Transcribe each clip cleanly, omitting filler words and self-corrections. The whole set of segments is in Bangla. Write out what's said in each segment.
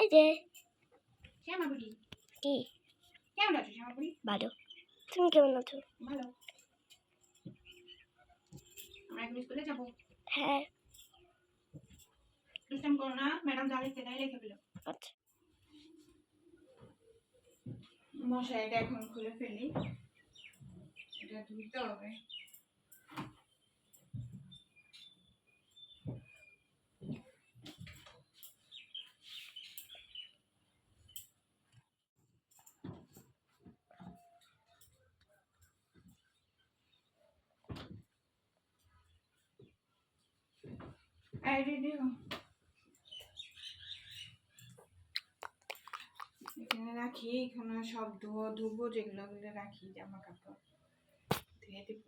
এই যে শ্যামাবুড়ি কি কেমন আছো শ্যামাবুড়ি? ভালো। তুমি কেমন আছো? ভালো। আমরা এখন স্কুলে যাবো। হ্যাঁ। দুষ্টাম করো না, ম্যাডাম যা লিখতে দেয় লিখে ফেলো। আচ্ছা। মশারিটা এখন খুলে ফেলি, এটা ধুইতে হবে। এখানে রাখি, এখানে সব ধুবো যেগুলো রাখি, জামা কাপড় ধুয়ে দিব।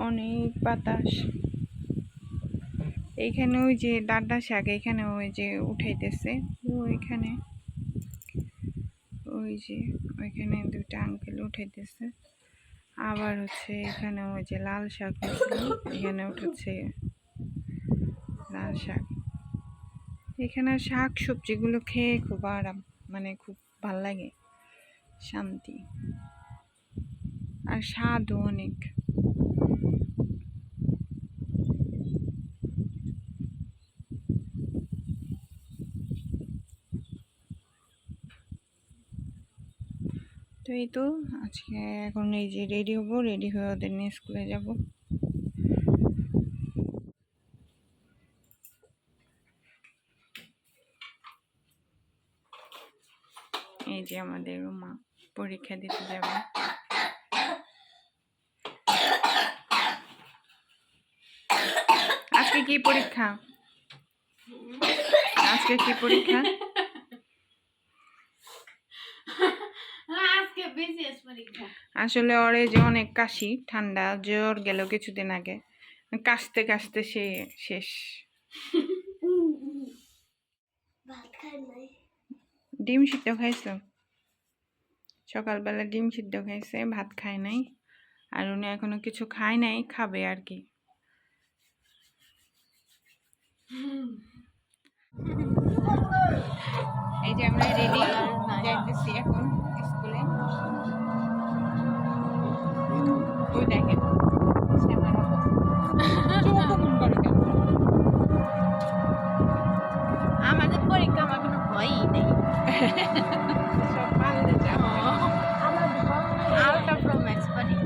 অনেক বাতাস। এইখানে ওই যে ডাঁটা শাক, এখানে ওই যে উঠাইতেছে ওইখানে, ওই যে ওইখানে দুইটা আঙ্কেল উঠাইতেছে। আবার হচ্ছে এখানে ওই যে লাল শাক, এখানে উঠেছে লাল শাক। এখানে শাক সবজিগুলো খেয়ে খুব আরাম, মানে খুব ভাল লাগে, শান্তি আর স্বাদও অনেক। তো এই তো আজকে এখন এই যে রেডি হবো, রেডি হয়ে ওদের নিয়ে স্কুলে যাব। এই যে আমাদের মা পরীক্ষা দিতে যাবে। আজকে কি পরীক্ষা? আজকে কি পরীক্ষা? আজকে বিসিএস পরীক্ষা। আসলে ওরে যে অনেক কাশি, ঠান্ডা, জ্বর গেল কিছুদিন আগে, কাশতে কাশতে সে শেষ। ডিম সিদ্ধ খাইছো? সকালবেলা ডিম সিদ্ধ খাইছে, ভাত খায় নাই। আর উনি এখনো কিছু খায় নাই, খাবে আর কি। এই যে আমরা রেডি যাইতেছি এখন স্কুলে। ওই দেখেন আমাদের পরীক্ষা, আমার কোনো ভয়ই নেই। সব পারলে যাবো। আউট অফ রোম্যান্স পড়ি।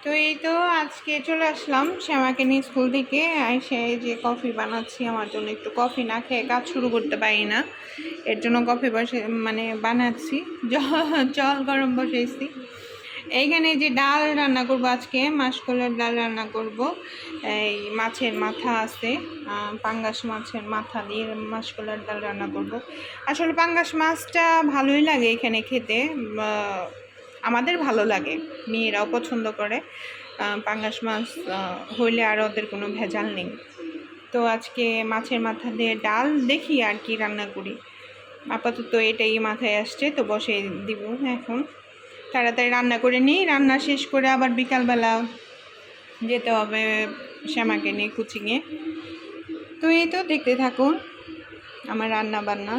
তো এই তো আজকে চলে আসলাম শ্যামাকে নিয়ে স্কুল থেকে। এসে যে কফি বানাচ্ছি, আমার জন্য একটু কফি না খেয়ে কাজ শুরু করতে পারি না, এর জন্য কফি বানাচ্ছি, জল গরম বসাইছি। এইখানে যে ডাল রান্না করব, আজকে মাসকলাইয়ের ডাল রান্না করব। এই মাছের মাথা আছে, পাঙ্গাস মাছের মাথা দিয়ে মাসকলাইয়ের ডাল রান্না করব। আসলে পাঙ্গাস মাছটা ভালোই লাগে এখানে খেতে, আমাদের ভালো লাগে, মেয়েরাও পছন্দ করে। পাঙ্গাস মাছ হইলে আর ওদের কোনো ভেজাল নেই। তো আজকে মাছের মাথা দিয়ে ডাল দেখি আর কি রান্না করি, আপাতত এটাই মাথায় আসছে, তো বসে দিব এখন। তাড়াতাড়ি রান্না করে নিই, রান্না শেষ করে আবার বিকালবেলা যেতে হবে শ্যামাকে নিয়ে কোচিংয়ে। তো এই তো দেখতে থাকুন আমার রান্না বান্না।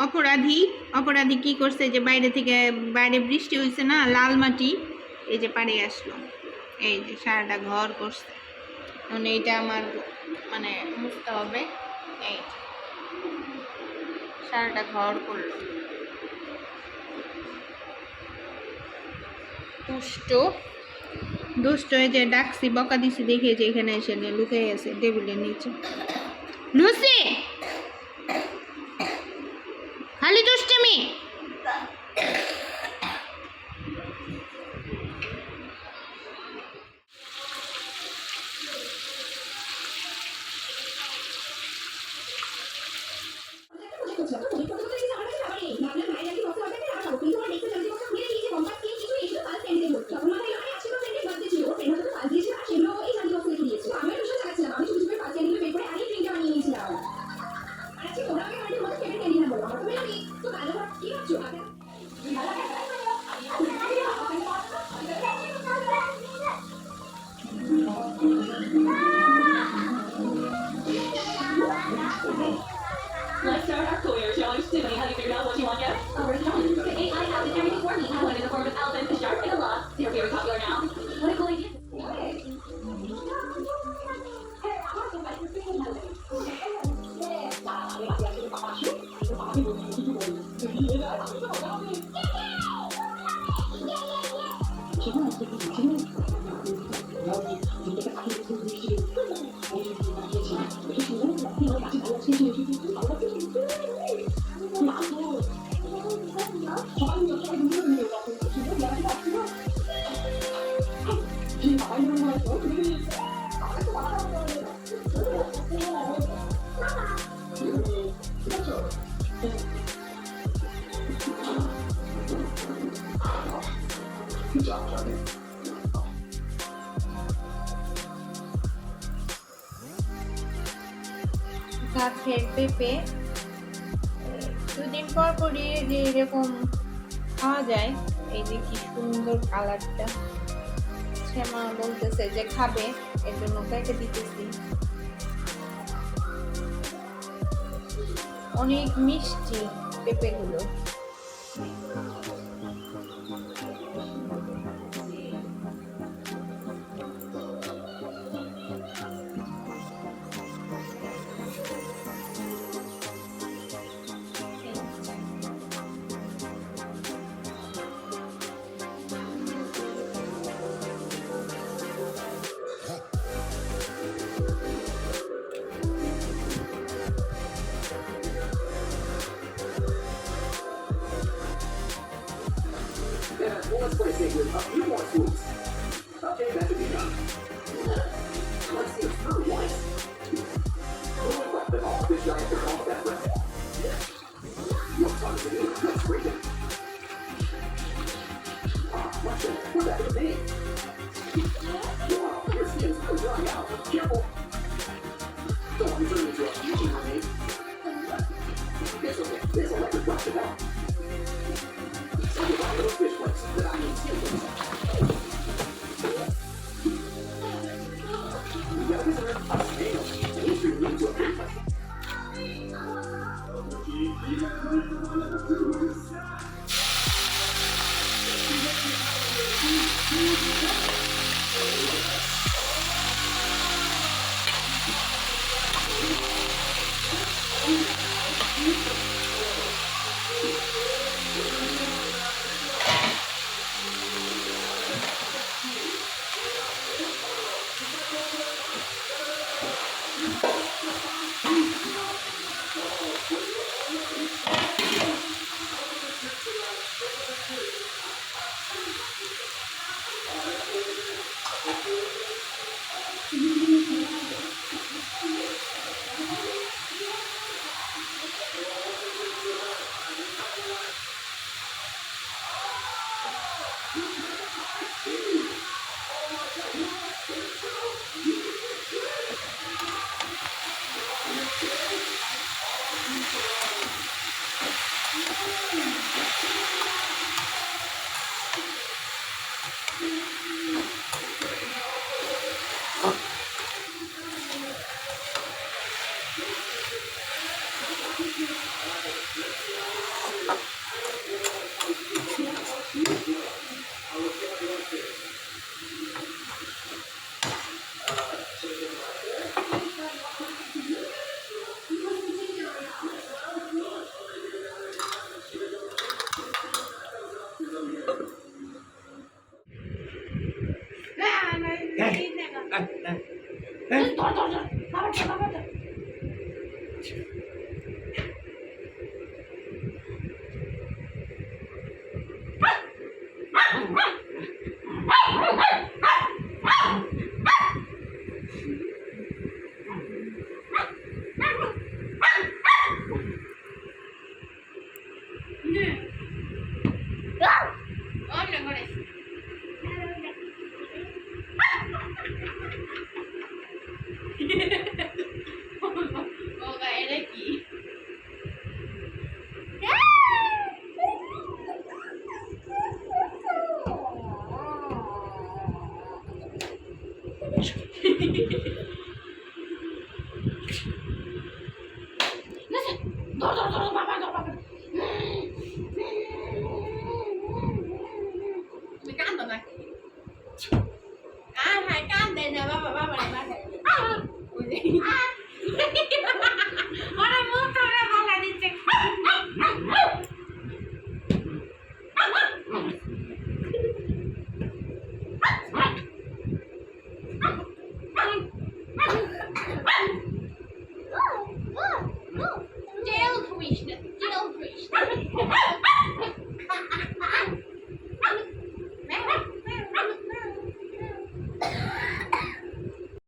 অপরাধী অপরাধী কি করছে, যে বাইরে বৃষ্টি হয়েছে না, লাল মাটি এই যে পাড়ে আসলো, এই যে সারাটা ঘর করছে। এখন এইটা আমার মানে মুছতে হবে, এই সারাটা ঘর করলো। দুষ্ট এই যে ডাকছি, বকা দিছি দেখে যে এখানে এসে নিয়ে লুকিয়ে আছে টেবিলের নিচে। লুসি খালি দুষ্টমি। Let's start our career challenge. Tiffany, have you figured out what you want yet? Original. The AI app is everything for me. I went in the form of elephant, a shark, and a lot. They're very popular now. What a cool idea. গাছের পেঁপে দুদিন পর পরই যে এরকম খাওয়া যায়। এই যে কি সুন্দর কালারটা, শ্যামা বলতেছে যে খাবে, এর জন্য কেটে দিতেছি। অনেক মিষ্টি পেঁপেগুলো। Let's play a game with a few more swoops. Okay, that should be done. Let's see if Screw wins. Who would let them all? This giant took all that breath. Your son is in. Let's break it. What's it? What's that for me? Wow, your skin's so drying out. Careful. Don't want me turning into a fusion grenade. It's okay. This electric drops it out. Little fish flips that I need to we got a visitor, a snail. He's been moved to a big place. আচ্ছা